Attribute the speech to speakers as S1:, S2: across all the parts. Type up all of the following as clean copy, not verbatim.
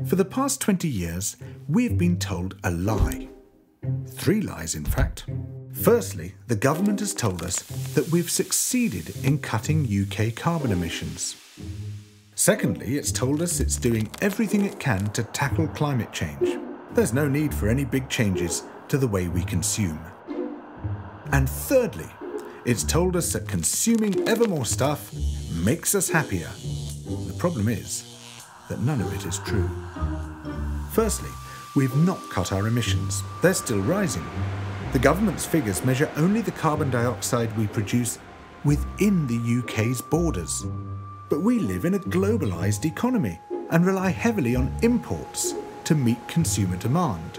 S1: For the past 20 years, we've been told a lie. 3 lies, in fact. Firstly, the government has told us that we've succeeded in cutting UK carbon emissions. Secondly, it's told us it's doing everything it can to tackle climate change. There's no need for any big changes to the way we consume. And thirdly, it's told us that consuming ever more stuff makes us happier. The problem is that none of it is true. Firstly, we've not cut our emissions. They're still rising. The government's figures measure only the carbon dioxide we produce within the UK's borders. But we live in a globalised economy and rely heavily on imports to meet consumer demand.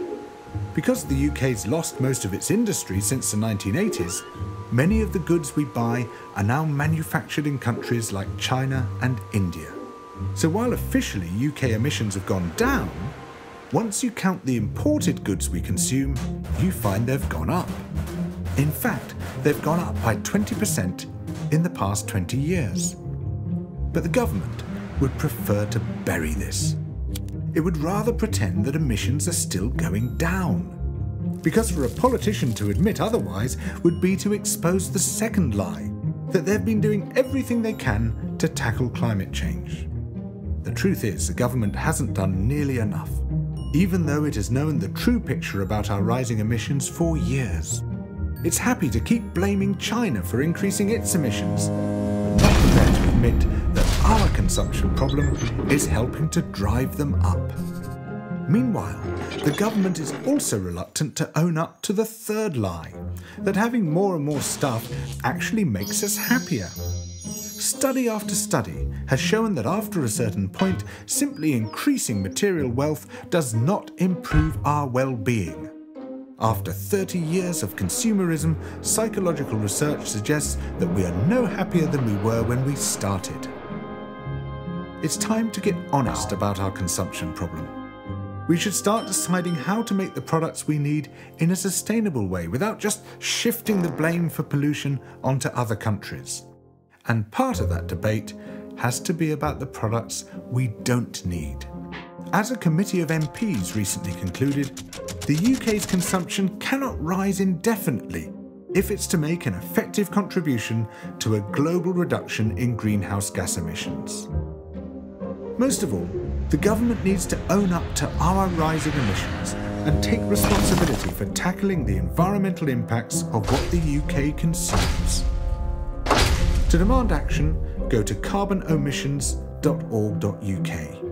S1: Because the UK's lost most of its industry since the 1980s, many of the goods we buy are now manufactured in countries like China and India. So while officially UK emissions have gone down, once you count the imported goods we consume, you find they've gone up. In fact, they've gone up by 20% in the past 20 years. But the government would prefer to bury this. It would rather pretend that emissions are still going down. Because for a politician to admit otherwise would be to expose the second lie, that they've been doing everything they can to tackle climate change. The truth is, the government hasn't done nearly enough, even though it has known the true picture about our rising emissions for years. It's happy to keep blaming China for increasing its emissions, but not prepared to admit that our consumption problem is helping to drive them up. Meanwhile, the government is also reluctant to own up to the third lie, that having more and more stuff actually makes us happier. Study after study has shown that after a certain point, simply increasing material wealth does not improve our well-being. After 30 years of consumerism, psychological research suggests that we are no happier than we were when we started. It's time to get honest about our consumption problem. We should start deciding how to make the products we need in a sustainable way without just shifting the blame for pollution onto other countries. And part of that debate has to be about the products we don't need. As a committee of MPs recently concluded, the UK's consumption cannot rise indefinitely if it's to make an effective contribution to a global reduction in greenhouse gas emissions. Most of all, the government needs to own up to our rising emissions and take responsibility for tackling the environmental impacts of what the UK consumes. To demand action, go to carbonomissions.org.uk.